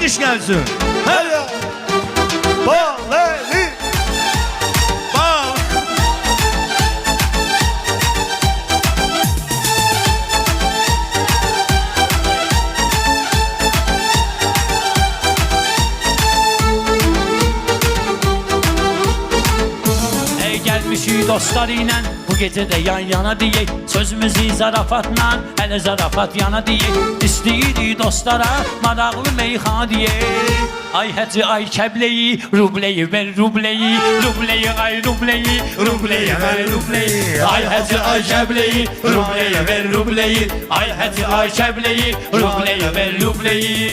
alkış gelsin. Hele. Baleli. Bak. Gelmişik dostlar ilə bu gecə də yan yana deyək. Sözümüzü zarafatla, hələ zarafat yana deyək. İstəyirik dostlara maraqlı meyxana deyək. Ay həcı ay kəbleyi, rubleyi ver rubleyi, rubleyi ay rubleyi, rubleyi ver rubleyi. Ay həcı ay kəbleyi, rubleyi ver rubleyi, ay həcı ay kəbleyi, rubleyi ver rubleyi.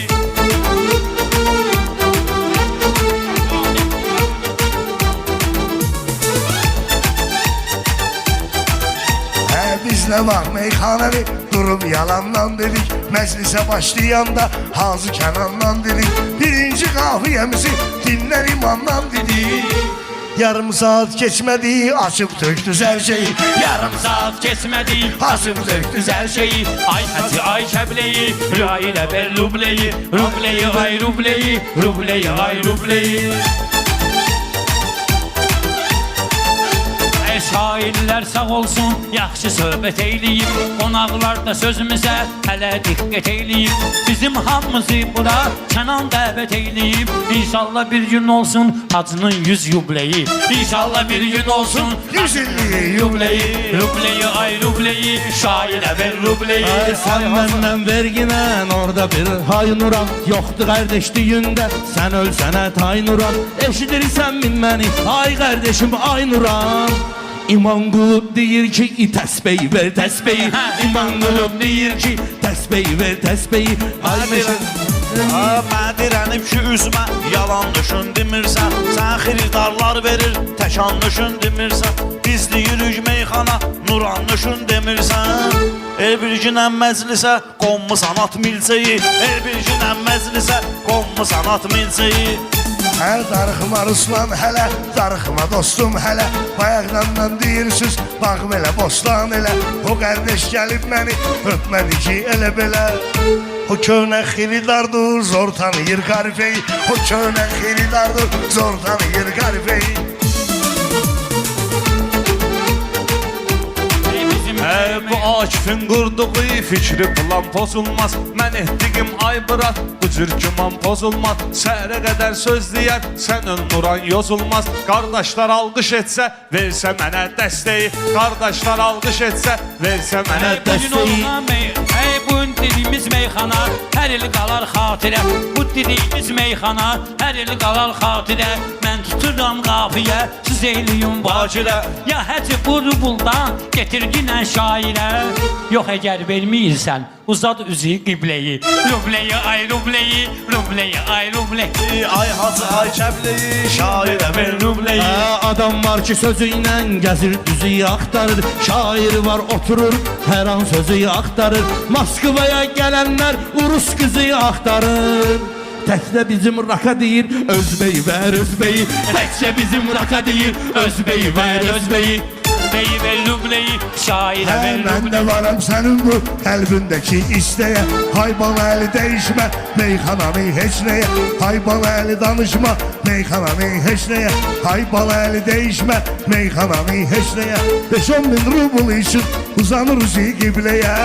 Biz ne var meyhaneli durup yalandan dedik. Meclise başlayanda Hazı Kenan'dan dedik. Birinci kahviyemizi dinler imandan dedik. Yarım saat geçmedi açıp döktüz her şeyi. Yarım saat geçmedi açıp döktüz her şeyi. Ay hacı ay kəbleyi, rayla ver rubleyi, rubleyi ay rubleyi, rubleyi ay rubleyi. Şairlər sağ olsun, yaxşı söhbət eyləyib. Qonaqlar da sözümüzə hələ diqqət eyləyib. Bizim hamımızı bura Kənan dəvət eyləyib. İnşallah bir gün olsun hacının 100 yubleyi. İnşallah bir gün olsun 100 yubleyi. Rubleyi ay rubleyi, şairə ver rubleyi. Ay sen benden verginen orada bir haynuran. Yoktu kardeş düğünde sen ölsene taynuran. Eşidirsen bilmeni ay kardeşim aynuran. İman qulub deyir ki təsbeyi ver təsbeyi. İman qulub deyir ki təsbeyi ver təsbeyi. Ay meşə Mən dirənib ki üzmə yalan düşün demirsən. Sən xiridarlar verir təkan düşün demirsən. Biz deyirik meyxana nuran düşün demirsən. Bir günən məclisə qonmusan at milçəyi. Bir günən məclisə qonmusan at milçəyi. Her darıxma Ruslan hələ, darıxma dostum hələ. Bayaqdan deyirsiniz, bax belə bostan elə. O qardeş gəlib məni öpmədi ki elə belə. O köhnə xiridardır, zor tanıyır qarifeyi. O köhnə xiridardır, zor tanıyır qarifeyi. Bu Akif'in qurduğu fikri plan pozulmaz. Mən etdiğim ay bırak bu cür güman pozulmaz. Səhərə qədər söz deyər sənin nuran yozulmaz. Qardaşlar alqış etsə versə mənə dəstəyi. Qardaşlar alqış etsə versə mənə dəstəyi. Bu dediyimiz meyxana hər il qalar xatirə. Bu dediyimiz meyxana hər il qalar xatirə. Mən tuturam qafiyə, siz eyləyin bacirə. Ya həcə bu rubuldan getirdinən şairə. Yox əgər verməyirsən uzat üzü qibleyi. Rubleyi ay rubleyi, rubleyi ay rubleyi. Ay hacı ay kəbleyi, şairə ver rubleyi. Adam var ki sözü ilə gəzir düzü axtarır. Şair var oturur hər an sözü axtarır. Moskvaya gələnlər Urus qızı axtarır. Təkcə bizim raka deyir özbeyi ver özbeyi. Təkcə bizim raka deyir özbeyi ver özbeyi. Rubleyi ver rubleyi, şairə ver Mən rubleyi. də varam sənin bu qəlbindəki istəyə. Hayban əli dəyişmə, meyxananı heç nəyə. Hayban əli danışma, meyxananı heç nəyə. Hayban əli dəyişmə, meyxananı heç nəyə. 5-10 min rubl üçün uzanır üzü qibləyə.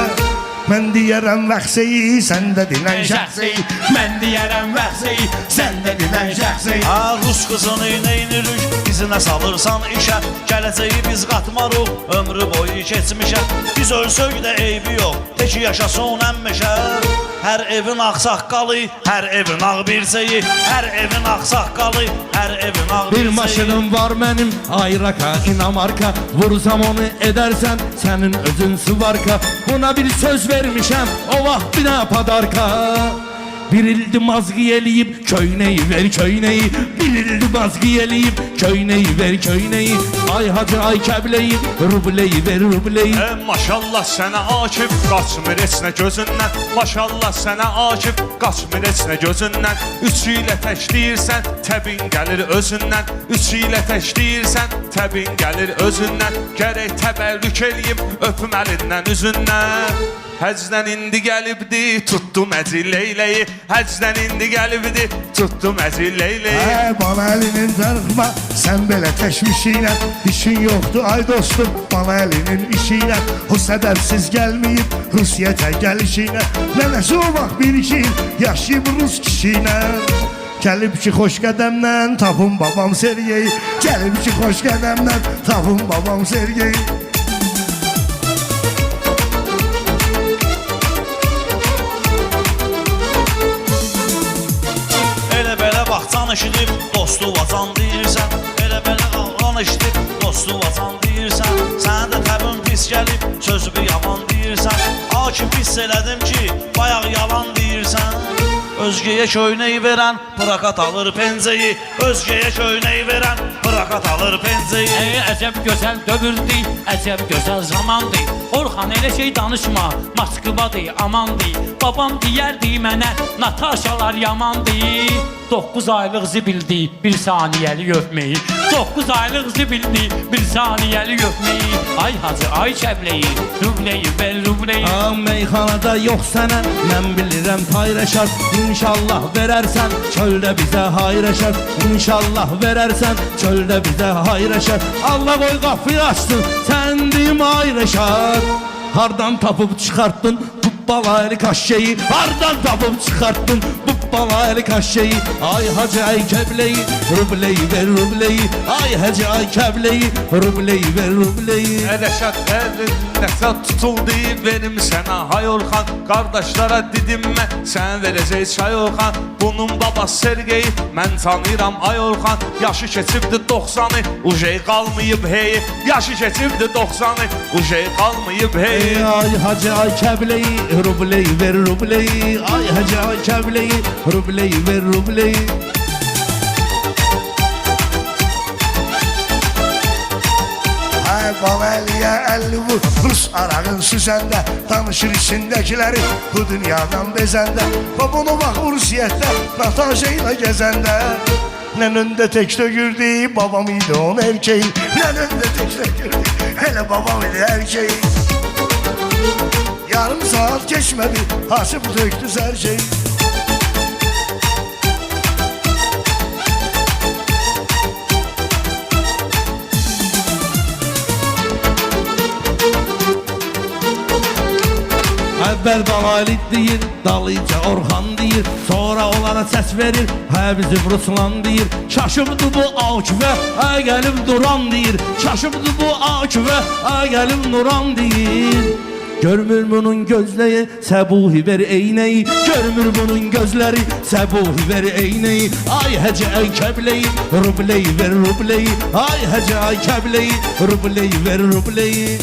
Mən deyərəm vəxsəyi, sən də dinən şəxsəyi. Mən deyərəm vəxsəyi, sən də dinən şəxsəyi. Rus qızını neynirik, bizinə salırsan işə. Gələcəyi biz qatmarıq, ömrü boyu keçmişə. Biz ölsək də eybi yox, teki yaşasın əmmişə. Hər evin ağsaqqalı, hər evin ağ bircəyi. Hər evin ağsaqqalı, hər evin ağ bircəyi. Bir maşınım var mənim, ayraka, inamarka. Vursam onu edərsən, sənin özün sıvarka. Buna bir söz vermişəm, o vaxt bir nə padarka. Bir ildi mazgı eləyib, köynəyi ver köynəyi. Bir ildi mazgı eləyib, köynəyi ver köynəyi. Ay hacı ay kəbleyi, rubleyi ver rubleyi. Maşallah sənə Akif, qaçmır eçnə gözündən. Maşallah sənə Akif, qaçmır eçnə gözündən. Üçü ilə təşləyirsən, təbin gəlir özündən. Üçü ilə təşləyirsən, təbin gəlir özündən. Gərək təbəllük eləyim, öpüm əlindən üzündən. Həcdən indi gəlibdi, tutdum əzil leyləyi. Həcdən indi gəlibdi, tutdum əzil leyləyi. Bana elinin darıxma, sən belə təşvişinə. İşin yoxdur ay dostum, bana elinin işinə. O səbəbsiz gəlməyib Rusiyyətə gəlişinə. Nənəsi o vaxt bir iki il yaşayıb Rus kişinə. Gəlib ki xoş qədəmdən tapın babam Sergeyi. Gəlib ki xoş qədəmdən tapın babam Sergeyi. Elə belə vaxtcan eşidib dostu vacan deyirsən. Elə belə ağlan eşidib dostu vacan deyirsən. Sənə də təbin pis gəlib sözümü yaman deyirsən. Akif hiss elədim ki bayaq yalan deyirsən. Özgəyə köynək verən prakat alır penceyi. Özgəyə köynək verən prakat alır penceyi. Əcəb gözəl dövrdür, əcəb gözəl zamandır. Orxan elə şey danışma, Moskvadır, amandır. Babam deyərdi mənə, Nataşalar yamandır. 9 aylıq zibildi, bir saniyəli öpmeyi. 9 aylıq zibildi, bir saniyəli öpmeyi. Ay hacı, ay kəbleyi, rubleyi ver rubleyi. Meyxanada yox sənə, mən bilirəm paylaşar. İnşallah verərsən, çöldə bizə hayraşar. İnşallah verərsən, çöldə bizə hayraşar. Allah qoy qapıyı açsın, sən deyim hayraşar. Hardan tapıb çıxartdın bu balaylı kaşeyi? Hardan tapıb çıxartdın bu balaylı kaşeyi? Ay hacı ay kəbleyi, rubleyi ver rubleyi. Ay hacı ay kəbleyi, rubleyi ver rubleyi. Rəşad nəsə tutuldu benim sənə hay Orxan. Qardaşlara dedim mən sən verəcək çay Orxan. Bunun babası Sergeyi mən tanıyıram ay Orxan. Yaşı keçibdi 90'ı ujey qalmayıb hey. Yaşı keçibdi 90'ı ujey qalmayıb hey. Ay hacı ay kəbleyi, rubleyi ver rubleyi. Ay hacı ay kəbleyi, rubleyi ver rubleyi. Bana eliye elli vur, Rus arağın süzəndə. Danışır içindəkiləri bu dünyadan bezəndə. Babunu bax Rusiyyətdə, Natasha ilə gəzəndə. Nənöndə tek dögürdü, babam idi onun erkeği. Nənöndə tek dögürdü, hele babam idi erkeği. Yarım saat geçmedi, hasip döktüz her şeyi. Əvvəl Balalit deyir, dalıca Orxan deyir. Sonra onlara səs verir, hə bizim Ruslan deyir. Şaşıbdı bu Akifə, hə gəlib duran deyir. Şaşıbdı bu Akifə, hə gəlib nuran deyir. Görmür bunun gözləri, səbuhi ver eynəyi. Görmür bunun gözləri, səbuhi ver eynəyi. Ay həcə ay kəbleyi, rubleyi ver rubleyi. Ay həcə ay kəbleyi, rubleyi ver rubleyi.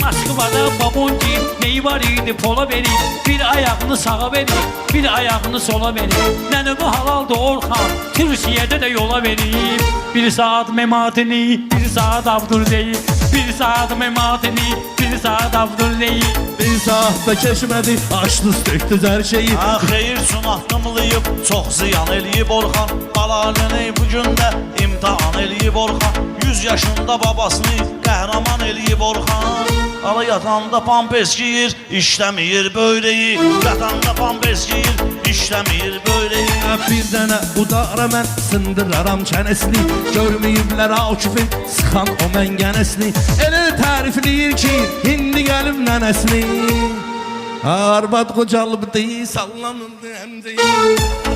Moskvada babunki neyi var idi pola verip. Bir ayağını sağa verip, bir ayağını sola verip. Nənəmi halaldı Orxan, Türkiye'de de yola verip. Bir saat mematini, bir saat Abdülreyi. Bir saat mematini, bir saat Abdülreyi. Bir saatda keçmədi, açdız döktüz hər şeyi. Xeyir sunatdımlayıb, çox ziyan eləyib Orxan. Balalını bu gündə imtihan eləyib Orxan. 100 yaşında babasını qəhrəman eləyib Orxan. Ala yatanda pampers giyir, işləmir böyleyi. Yatanda pampers giyir, işləmir böyleyi. Bir dənə udara mən sındıraram çənəsini. Görməyiblər Akifin sıxan o məngənəsini. Elə tərifləyir ki, indi gəlib nənəsini. Arvad qocalıbdı, sallanıldı əmcəyi.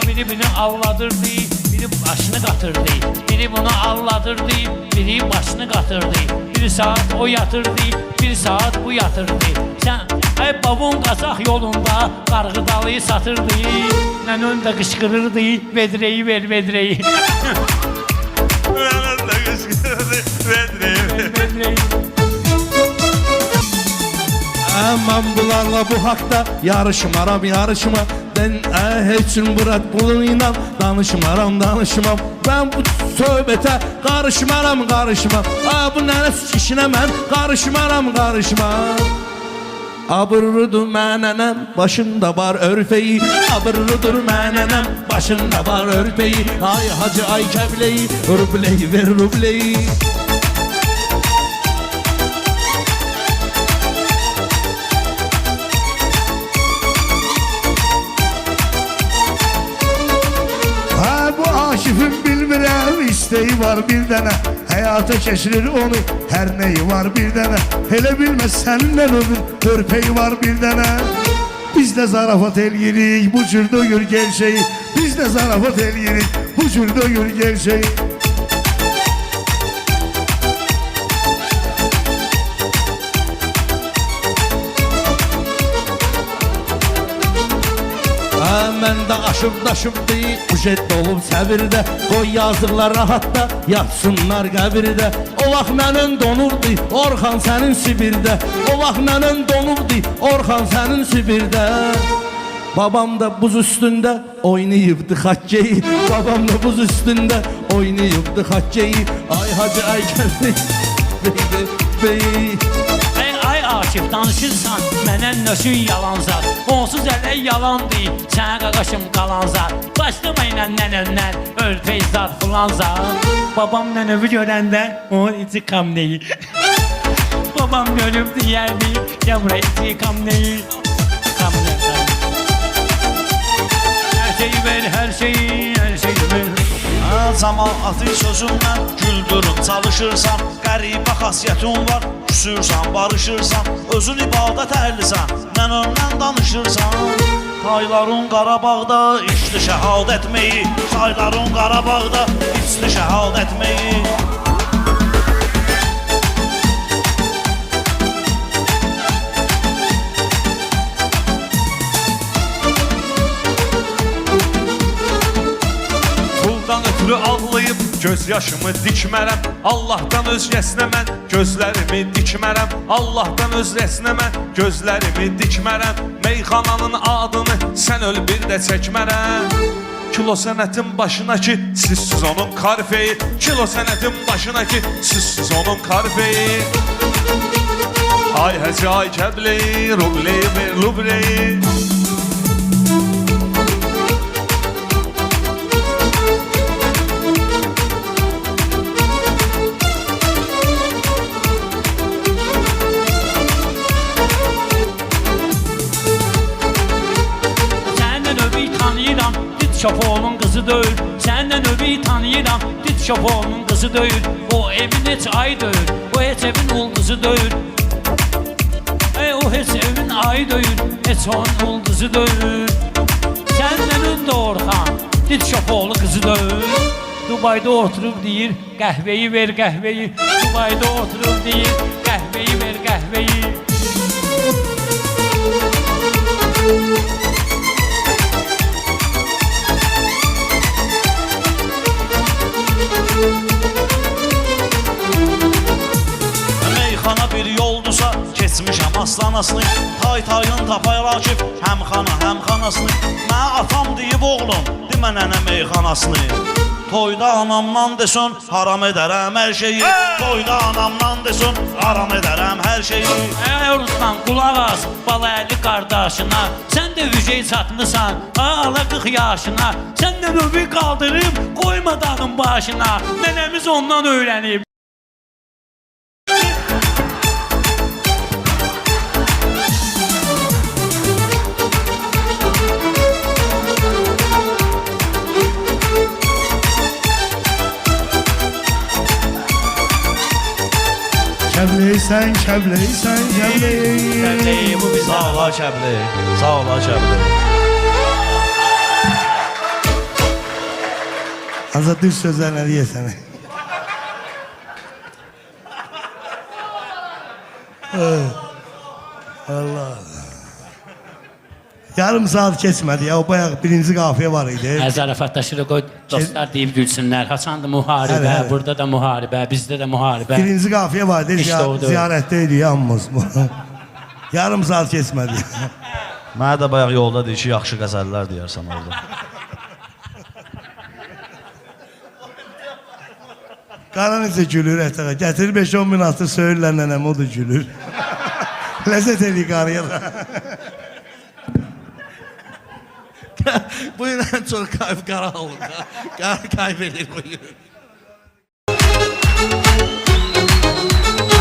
Birbirini avladırdı, Biri başını qatırdı, biri bunu alladırdı, biri başını qatırdı. Bir saat o yatırdı, bir saat bu yatırdı. Sen ay babun qaçaq yolunda qarğıdalıyı satırdı. Nənön də qışqırırdı, vedreyi ver vedreyi. Vedreyi. Aman bunlarla bu hakta yarışmaram yarışma. Ben heç Murat Bulun'la danışmaram danışmam. Ben bu söhbətə qarışmaram qarışmam. Bu nənə işinə mən qarışmaram qarışmam. Abırlıdır mənənəm, başında var örfeyi. Abırlıdır mənənəm, başında var örfeyi. Ay hacı ay kəbleyi, rubleyi ver rubleyi. Bu Aşif'in bilmirəm isteği var bir dənə. Həyata keçirir onu hər neyi var bir dənə. Hele bilməz səninlə ömür örpeği var bir dənə. Biz də zarafat eləyirik bu cür döyür gerçeği. Biz də zarafat eləyirik bu cür döyür gerçeği. Mən də aşıb-daşıbdı, ujet olub səbirdə. Qoy yazıqlar rahatda, yatsınlar qəbirdə. O vaxt mənim donurdu, Orxan sənin Sibirdə. O vaxt mənim donurdu, Orxan sənin Sibirdə. Babam da buz üstündə oynayıbdı xakkeyi. Babam da buz üstündə oynayıbdı xakkeyi. Ay hacı ay kəndi, bey. Ay Aşif danışırsan mənə nöşün yalan zat. Onsuz ələ yalan deyil, sənə qaqaşım qalan zat. Başlama ilə nənəndən örpey zat filan zat. Babam nənəvi görəndə onun içi kam deyil. Babam görüb deyərdi, ya bura içi kam deyil. Kam deyil. Hər şeyi ver, hər şeyi ver. Cəmaatı sözümlə güldürüm çalışırsan. Qəribə xasiyyətin var, küsürsən, barışırsan. Özün ibadət əhlisən, mənəndən danışırsan. Tayların Qarabağda içli şəhadət etməyi. Tayların Qarabağda içli şəhadət etməyi. Ötürü ağlayıb göz yaşımı dikmərəm. Allahdan özgəsinə mən gözlərimi dikmərəm. Allahdan özgəsinə mən gözlərimi dikmərəm. Meyxananın adını sən öl bir də çəkmərəm. Kilo sənətin başına ki sizsiz onun karfeyi. Kilo sənətin başına ki sizsiz onun karfeyi. Ay həcə ay kəbleyi, rubleyi ver rubleyi. Şapoğlu'nun kızı döyür. Senden öbeği tanıyıram. Dit Şapoğlu'nun kızı döyür. O evin hiç ay döyür. O hiç evin uldızı döyür. O hiç evin ay döyür. Hiç onun uldızı döyür. Senden önde Orxan. Dit Şapoğlu kızı döyür. Dubai'de oturup deyir kahveyi ver kahveyi. Dubai'de oturup deyir kahveyi ver kahveyi. Meyxana bir yoldusa keçmişəm aslanasını. Tay-tayın tapay Rakif həm xana həm xanasını. Mənə atam deyib oğlum demə nənə meyxanasını. Toyda anamdan desin haram edərəm hər şeyi. Toyda anamdan desin haram edərəm hər şeyi. Ruslan qulaq as balaylı qardaşına. Sən də vücey çatmısan ağla 40 yaşına. Səndən öbür qaldırıb qoyma dağın başına. Nənəmiz ondan öyrənib. Kəbleysən, kəbleysən, kəbley. Bu bizə. Sağ ola Kəbli, sağ ola Kəbli. Azad düz sözler ne diyesene. Allah. Yarım saat kesmedi ya. O bayağı birinci kafiye var idi. Zarafatlaşırıq o dostlar deyib gülsünlər. Haçandır müharibə, Hələ, hələ. burada da müharibə, bizdə də müharibə. Birinci kafiye var idi. İşte o da. Ziyaretteydi yalnız. Yarım saat kesmedi. Mənə də bayaq yolda deyir ki, yaxşı qəzəllər deyərsən orada. Qara necə gülür ətəqə. Gətirir 5-10 min atır söyürlər nənəm, o da gülür. Ləzzət edir qarıya da. Buyurun en çok kara olur. Kaybeder buyurun.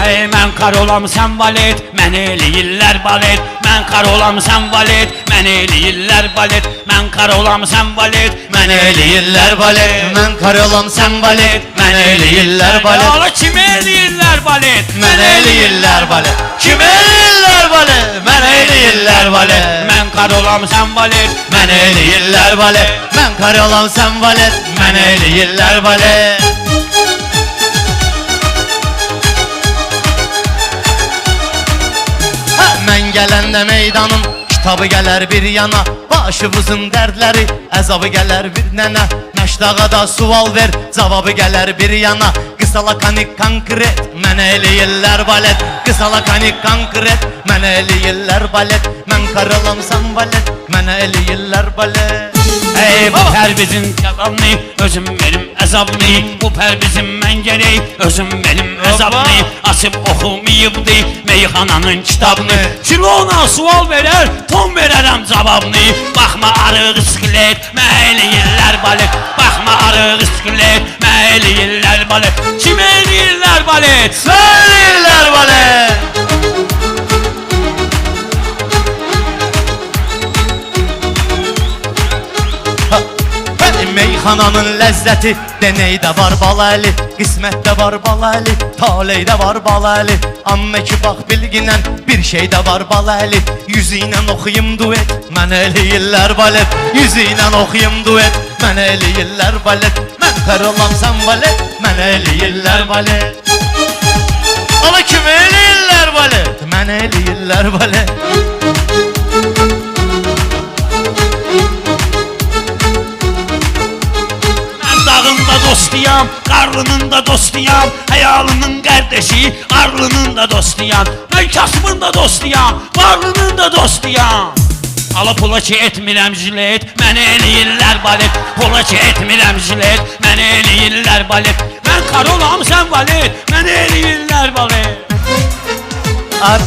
Hey, mən kar olam sən valet, mən eləyirlər balet. Mən kar olam sən valet, mən eləyirlər balet. Mən kar olam sən valet, mən eləyirlər balet. Mən kar olam sən balet, mən eləyirlər balet. Ola kim eləyirlər balet? Mən eləyirlər balet. Kim eləyirlər balet? Mən eləyirlər balet. Mən kar olam sən valet, Mən eləyirlər balet. Mən kar olam sən balet, mən eləyirlər balet. Mən gələndə meydanın kitabı gələr bir yana. Başımızın dərdləri, əzabı gələr bir nənə. Məşdağa da sual ver, cavabı gələr bir yana. Qısa lakanik konkret, mənə eləyirlər balet. Qısa lakanik konkret, mənə eləyirlər balet. Mən karalam sən balet, mənə eləyirlər balet. Ey bu pərvizin kəlamni, özüm benim əzabni. Bu pərvizin mən gerek, özüm benim əzabni. Açıb oxumayıbdı meyxananın kitabını. Kilona sual verər, ton verərəm cavabını. Baxma arıq iskelet, mən eləyirlər balet. Baxma arıq iskelet, mən eləyirlər balet. Kim eləyirlər balet? Sən eləyirlər balet. Meyxananın ləzzəti deneydə var baləli. Qismətdə var baləli, taleydə var baləli. Amma ki bax bilginən bir şeydə var baləli. Yüzü ilə oxuyum duet, mən eləyirlər balet. Yüzü ilə oxuyum duet, mən eləyirlər balet. Mən kar olam sən balet, mən eləyirlər balet. Ala kim eləyirlər balet? Mən eləyirlər balet. Dağında dostuyam, qarlının da dostuyam. Həyalının qardeşi, arlının da dostuyam. Mən kasbın da dostuyam, varlının da dostuyam. Ala pula ki etmirəm jilet, mənə eləyirlər balet. Pula ki etmirəm jilet, mənə eləyirlər balet. Mən kar olam sən valet, mənə eləyirlər balet.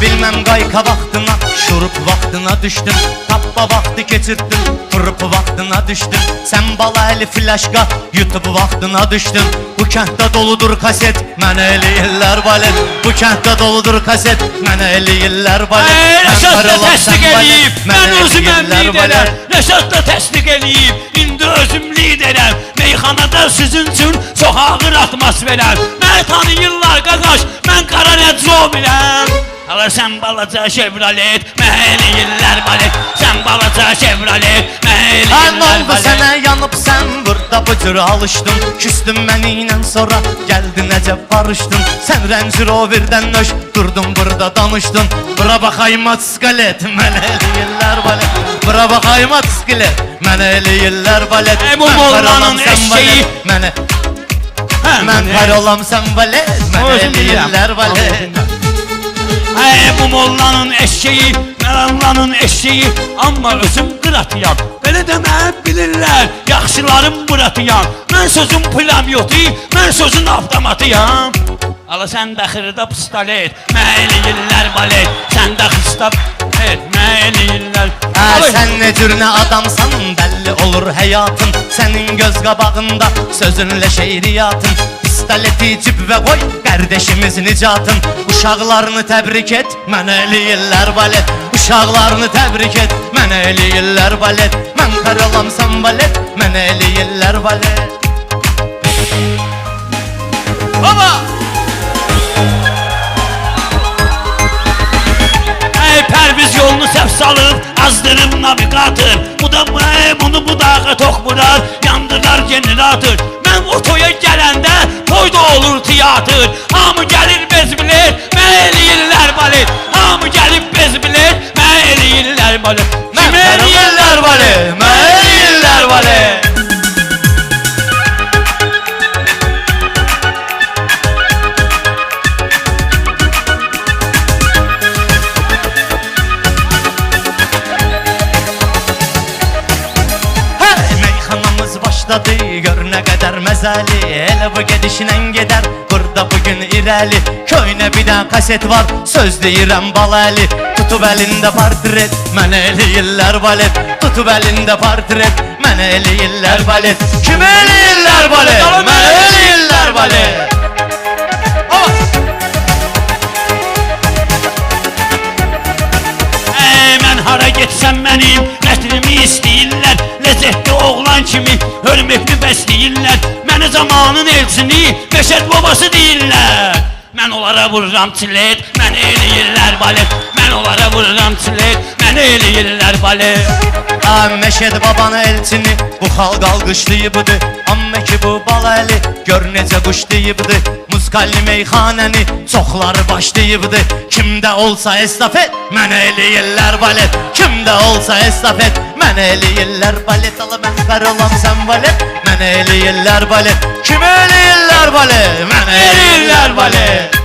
Bilmem qayka vaxtına, şurup vaxtına düşdüm. Tappa vaxtı keçirtdim, fırıp vaxtına düşdüm. Sən bala əli flaşqa, YouTube vaxtına düşdün. Bu kənddə doludur kaset, mənə eləyirlər balet. Bu kənddə doludur kaset, mənə eləyirlər balet. Rəşad da təsdiq eləyib, mən özüməm liderəm. Rəşad da təsdiq eləyib, indi özüm liderəm. Meyxanada sizin üçün çox ağır atmosferəm. Mən tanıyırlar qaqaş, mən qara rəcomirəm. Hala sən balaca Chevrolet, mən eləyirlər balet. Sən balaca Chevrolet, mən eləyirlər oldu balet. sənə yanıb sən burada bu cür alışdın. Küstün mənimlə sonra gəldin necə barışdın. Sən Range Rover'dən nöş durdun burada danışdın. Bura baxayım atskalet, mən eləyirlər balet. Bura baxayım atskalet, mən eləyirlər balet. Bu mollanın eşeği. Mən kar olam sən balet, mən eləyirlər balet. Bu mollanın eşeği, məlallanın eşeği. Amma özüm qıratıyam, belə deməyib bilirlər. Yaxşılarım buratıyam, mən sözün plamyoti, mən sözün avtomatıyam. Ala sən də xırda pistolet, mən eləyirlər balet. Sən də xırda pistolet, mən eləyirlər. Sən ne cür nə adamsan, bəlli olur həyatın. Sənin göz qabağında sözünlə şeiriyyatın. Pistoleti cibvə qoy, qardeşimiz nicatın. Uşaqlarını təbrik et, mənə eləyirlər balet. Uşaqlarını təbrik et, mənə eləyirlər balet. Mən kar olam sən balet, mənə eləyirlər balet. Baba! Pərviz yolunu səhv salıb, azdırım navigatör. Bu da bunu bu dağa toxmurar, yandırar generator. Mən o toya gələndə toyda olur tiyatr. Hamı gəlir bez bilet, mənə eləyirlər balet. Hamı gəlib bez bilet, mənə eləyirlər balet. Mən eləyirlər balet, mən eləyirlər balet. Gör nə qədər məzəli, elə bu gedişlə gedər burada bugün irəli. Köynə bir də kaset var, söz deyirəm Balaəli. Tutub əlində portret, mənə eləyirlər balet. Tutub əlində portret, mənə eləyirlər balet. Kim eləyirlər balet? Mənə eləyirlər balet. Mən hara getsəm mənim qətlimi istəyirlər. Ləzzətli oğlan kimi hörmətli bəsləyirlər. Məni zamanın elçini Məşəd babası deyirlər. Mən onlara vururam çilet, mənə eləyirlər balet. Mən onlara vururam çilet, mənə eləyirlər balet. Məşəd babanı elçini bu xalq alqışlayıbdı. Amma ki bu Balaəli gör necə quş deyibdi. Muzkalli meyxanəni çoxları başlayıbdı. Kimdə olsa estafet, mənə eləyirlər balet. Kimdə olsa estafet, mənə eləyirlər balet. Ala mən fər olam sən balet, mənə eləyirlər balet. Kim eləyirlər balet, mənə eləyirlər balet.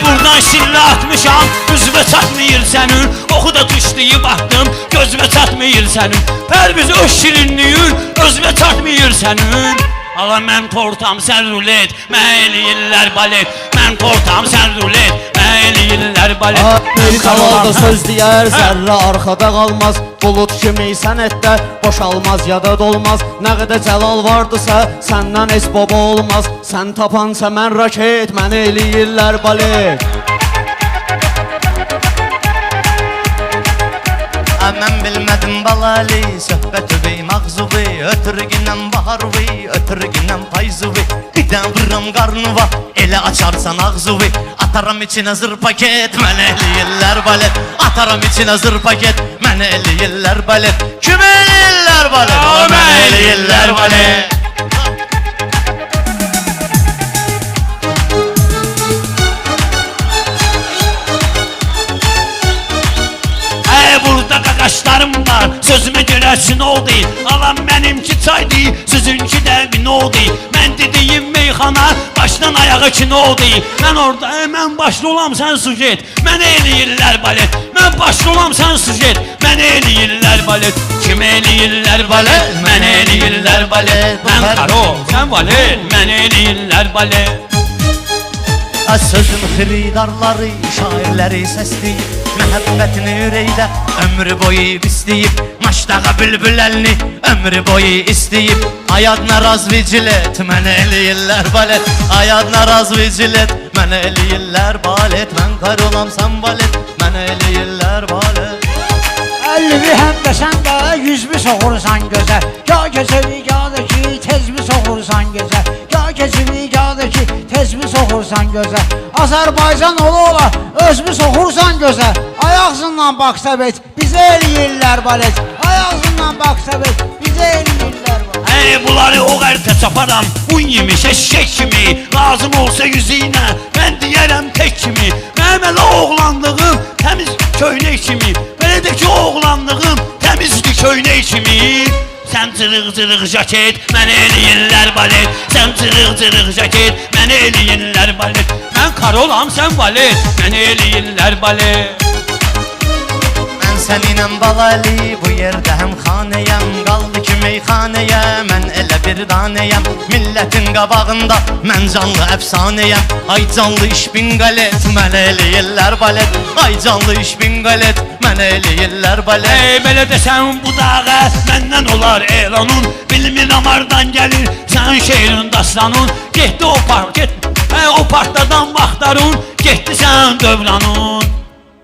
Buradan şillə atmışam, üzvə çatmayır sənin. Oxu da tuşlayıb atdım, gözvə çatmayır sənin. Pərviz öz şirinliyir, özvə çatmayır sənin. Ala mən tortam, sən rulet, mənə eləyirlər balet. Mən tortam, sən rulet, mənə eləyirlər balet. Bir kavalda söz deyər, zərrə arxada qalmaz. Bulut kimi sənətdə boşalmaz, yada dolmaz. Nə qədər cəlal vardısa, səndən es baba olmaz. Sən tapansa mən raket, mənə eləyirlər balet. Mən bilmədim Balaəli, söhbəti mağzuvi. Ötürgünəm baharvi, ötürgünəm payzuvi. Bir dən vuram qarnıva, elə açarsan ağzuvi. Ataram içinə zır paket, mənə eləyirlər balet. Ataram içinə zır paket, mənə eləyirlər balet. Kim eləyirlər balet? Mənə eləyirlər balet. Burada qaqaşlarım var, sözümə görə sinol deyil. Alam mənimki çay deyil, sizinki də vinol deyil. Mən dediyim meyxana, başdan ayağa kino deyil. Mən orada, mən başlı olam, sən sujet. Mənə eləyirlər balet. Mən başlı olam, sən sujet. Mənə eləyirlər balet. Kim eləyirlər balet? Mənə eləyirlər balet. Mən karo, sən balet. Mənə eləyirlər balet. Sözün xiridarları, şairləri səsləyib. Məhəbbətini ürəkdə ömrü boyu istəyib. Maçdağa bülbül əlini ömrü boyu istəyib. Ayadına razvicilet, mənə eləyirlər balet. Ayadına razvicilet, mənə eləyirlər balet. Mən kar olam sən balet, mənə eləyirlər balet. 50 həm də sən də 100 mi soxursan gözə. Ya keçəvi ya da ki tez mi soxursan gözə. Ya keçəvi ya da ki tez mi soxursan gözə. Azərbaycan ola öz mi soxursan gözə. Ayağızından baksa bet bizə eləyirlər balet. Ayağızından baksa bet bizə eləyirlər balet. Bunları o qərtə çaparam, un yemiş eşək kimi. Lazım olsa yüzüynə, mən deyərəm tək kimi. Mənim elə oğlanlığım təmiz köynək kimi. Belədəki oğlanlığım təmizli köynək kimi. Sən cırıq-cırıq jaket, mənə eləyirlər balet. Sən cırıq-cırıq jaket, mənə eləyirlər balet. Mən karolam, sən balet, mənə eləyirlər balet. Mən səninlə Balaəli, bu yerdə həm xanəyəm. Qaldı ki meyxanəyə, mən elə bir danəyəm. Millətin qabağında mən canlı əfsanəyəm. Ay canlı iş bin qalet, mənə eləyirlər balet. Ay canlı iş bin qalet, mənə eləyirlər balet. Belə desən bu dağa məndən olar elanun. Bilmirəm hardan gəlir sənin şeirin dastanun. Getdi o park, o partlardan vaxtlarun. Getdi sən dövranun.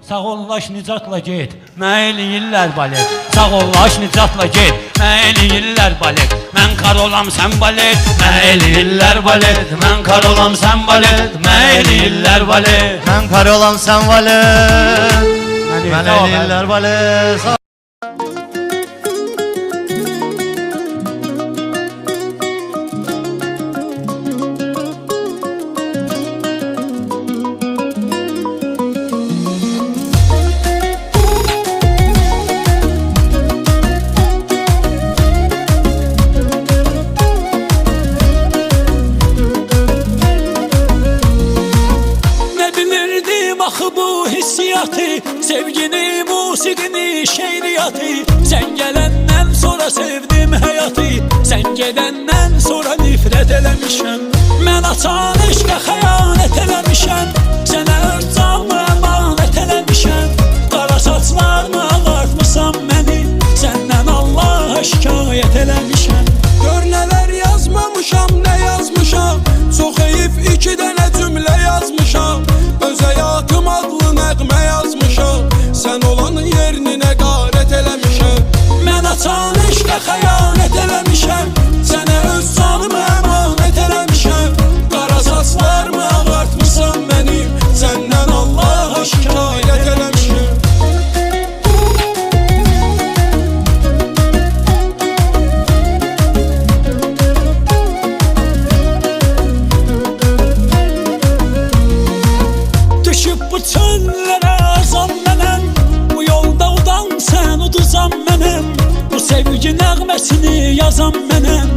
Sağ ollaş nicatla get, mənə eləyirlər balet. Sağ ollaş nicatla get, mənə eləyirlər balet. Mən kar olam sən balet, mənə eləyirlər balet. Mən kar olam sən balet, mənə eləyirlər balet. Mən kar olam sən balet, mənə eləyirlər balet. həyatı. Sən gələndən sonra sevdim həyatı. Sən gedəndən sonra nifrət eləmişəm. Mən açan eşqə xəyanət eləmişəm. Sənə öz canımı əmanət eləmişəm. Qara saçlarını ağartmışam məni. Səndən Allaha şikayət eləmişəm. Gör nələr yazmamışam, nə yazmışam. Çox heyif 2 dənə cümlə yazmışam. Öz həyatım adlı nəğmə yazmışam. Sən olan yerinə qarət eləmişəm. Mən açan eşqə xəyanət eləmişəm. Sənə öz canımı əmanət eləmişəm. Qara saçlarımı ağartmışam mənim. Səndən Allaha şikayət eləmişəm. Düşüb bu çöllərə azam mənəm. Bu yolda udan sən uduzam mənəm. Bu sevgi nəğməsini yazam mənəm.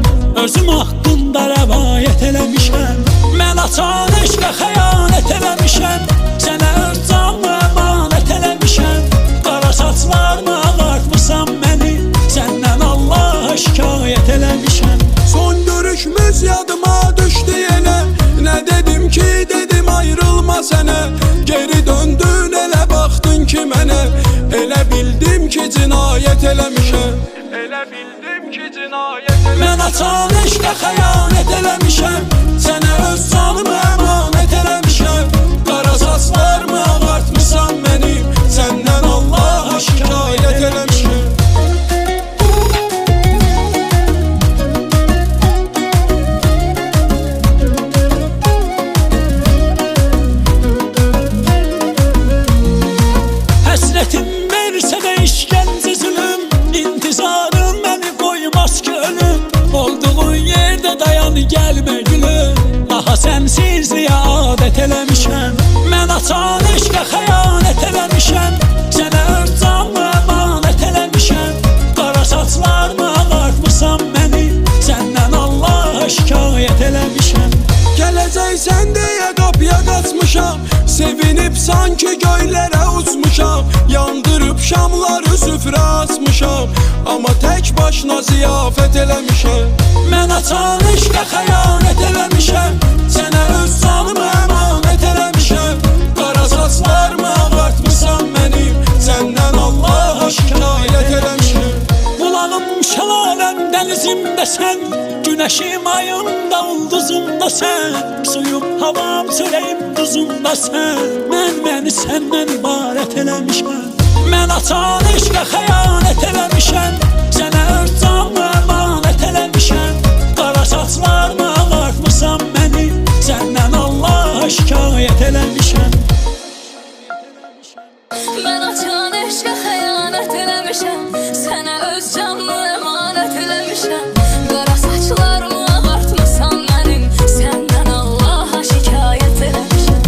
Özüm haqqında rəvayət eləmişəm. Mən açan eşqə xəyanət eləmişəm. Sənə öz canımı əmanət eləmişəm. Qara saçlarını ağartmışam məni. Səndən Allaha şikayət eləmişəm. Son görüşümüz yadıma düşdü yenə. Nə dedim ki dedim ayrılma sənə. Geri döndün elə baxdın ki mənə. Elə bildim ki cinayət eləmişəm. Elə bildim ki cinayət eləmişəm. Mən açan eşqə xəyanət eləmişəm. Sənə öz canımı əmanət eləmişəm. Qara saçlarımı ağartmışam mənim. Səndən Allaha şikayət eləmişəm. Həsrətim versə də işgəncə zülüm. İntizarım məni qoymaz ki ölüm. Olduğun yerdə dayan gəlmə gülüm. Daha sənsizliyə adət eləmişəm. Mən açan eşqə xəyanət eləmişəm. Sənə öz canımı əmanət eləmişəm. Qara saçlarını ağartmışam məni. Səndən Allaha şikayət eləmişəm. Gələcəksən deyə qapıya qaçmışam. Sevinib sanki göylərə uçmuşam. Yandırıb şamları süfrə açmışam. Amma tək başına ziyafət eləmişəm. Mən açan eşqə xəyanət eləmişəm. Sənə öz canımı əmanət eləmişəm. Qara saçlarımı ağartmışam mənim. Səndən Allaha şikayət eləmişəm. Bulağım şəlaləm dənizimdə sən. Günəşim ayımda ulduzumda sən. Suyum havam çörəyim duzumda sən. Məni səndən ibarət eləmişəm. Mən açan eşqə xəyanət eləmişəm. Sənə öz canımı əmanət eləmişəm. Qara saçlarını ağartmışam məni. Səndən Allaha şikayət eləmişəm. Mən açan eşqə xəyanət eləmişəm. Sənə öz canımı əmanət eləmişəm. Qara saçlarımı ağartmışam mənim. Səndən Allaha şikayət eləmişəm.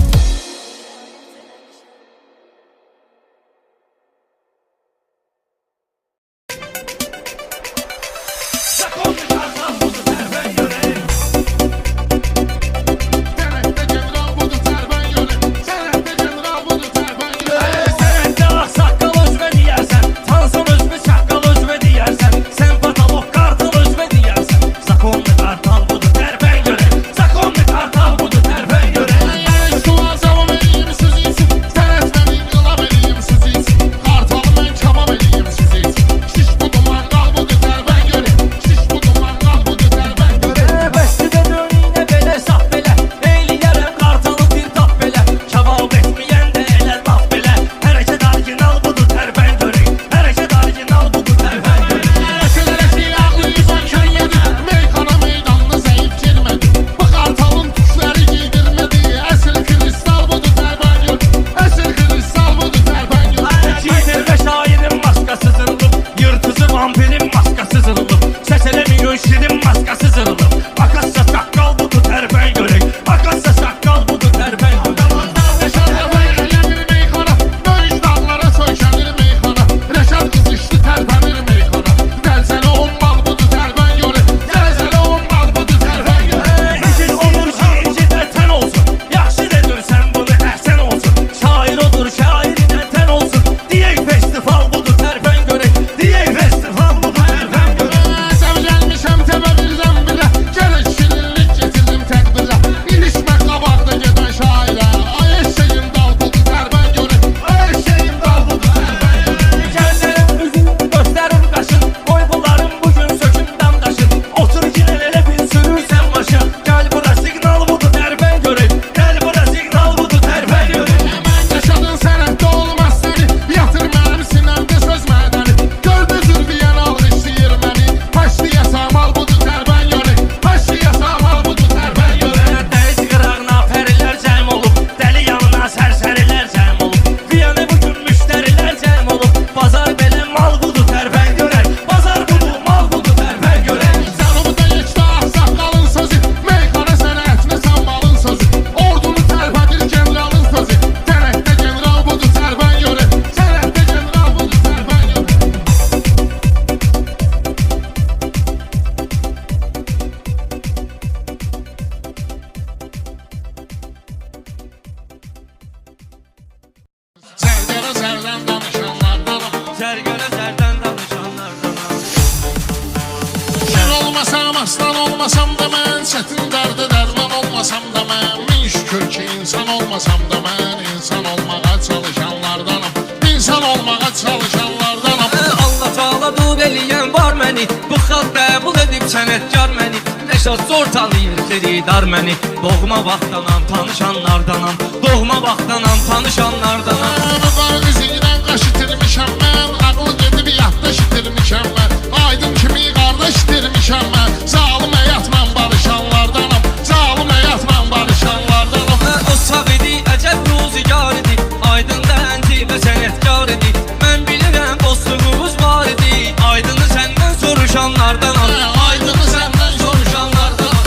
Anam aslan olmasam da mən, çətin dərdə dərman olmasam da mən, min şükür ki insan olmasam da mən, insan olmağa çalışanlardanam, insan olmağa çalışanlardanam. Allah Taala dub eləyən var məni, bu xalq qəbul edib sənətkar məni. Nəşat zor tanıyır xeridar məni, doğma vaxtdanam tanışanlardanam, doğma vaxtdanam tanışanlardanam. Mübarək üzündən qaş itirmişəm mən, ağlı gedib yadda itirmişəm mən, aydın kimi qardaş itirmişəm mən, zalım həyatla barışanlardanam, zalım həyatla barışanlardanam. O sağ idi, əcəb ruzigar idi, aydın dənti və sənətkar idi. Mən bilirəm dostluğumuz var idi, aydını səndən soruşanlardanam, aydını səndən soruşanlardanam.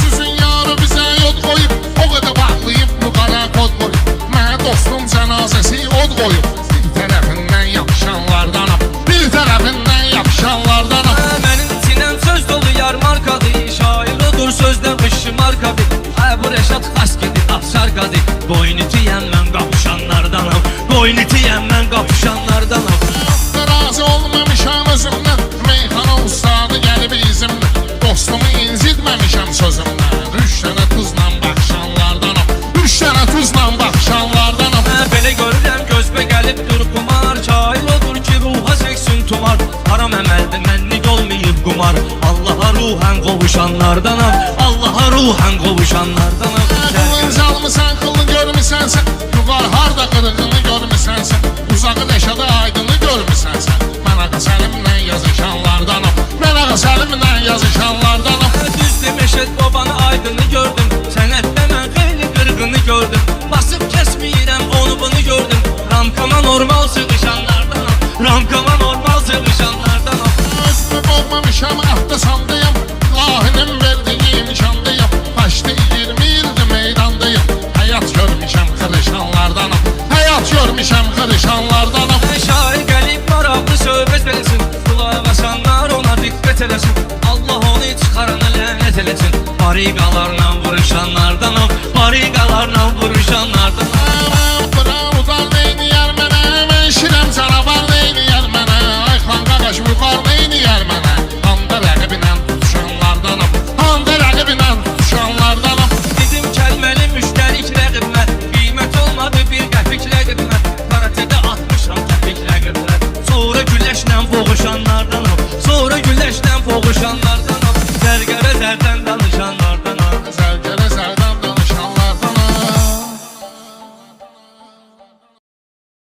Sizin yarı bizə yod qoyub, o qədər bağlayıb bu qara kod qoyub, mənə dostum cənazəsi od qoyub, bir tərəfindən yapışanlardanam, bir tərəfindən yapışanlardanam. Mənim sinəm söz dolu yar markadır, şair odur sözdə qışı markadır. Bu Rəşad xas gedib afşar qadı, boyun itiyəm mən qapışanlardanam, boyun itiyəm mən qapışanlardanam. Razı olmamışam özümdən, meyxana ustadı gəlib izimlə, dostumu incitməmişəm sözümdən, üç dənə tuzla baxışanlardanam, üç dənə tuzla baxışanlardanam. Belə görürəm gözbə gəlib dur kumar, şair odur ki ruha çəksin tumar, haram əməldə mənlik olmayıb qumar, Allaha ruhən qovuşanlardanam, Allaha ruhən qovuşanlardanam. Qılın zalmısan, qılın görmüsənsən, yuqar harda qırığını görmüsənsən, uzağı Rəşadı aydını görmüsənsən, mən ağa Səlimlə yazışanlardanam, mən ağa Səlimlə yazışanlardanam. Düzdür Məşəd babanı aydını gördüm, sənətdə mən xeyli qırğını gördüm, basıb kəsməyirəm onu bunu gördüm, ramkama normal sığışanlardanam, ramkama normal sığışanlardanam. Özümü boğmamışam, ahda sandayam, ilahinin verdiği imkandayam, başda 20 ildir meydandayım, həyat görmüşəm qırışanlardanam, həyat görmüşəm qırışanlardanam. Şair gəlib maraqlı söhbət eləsin, qulaq asanlar ona diqqət eləsin, Allah onu çıxarana lənət eləsin, bariqalarla vuruşanlardanam, bariqalarla vuruşanlardanam. Udar neyniyər mənə, mən şirəm canavar neyniyər mənə, ay xan qaqaş müqar neyniyər mənə, handa rəqibinə tutuşanlardanam, handa rəqibinə tutuşanlardanam. Dedim kəlməli müştərik rəqibmə, qiymət olmadı bir qəpik rəqibmə, karatədə atmışam təpik rəqibmə, sonra güləşlə boğuşanlardanam,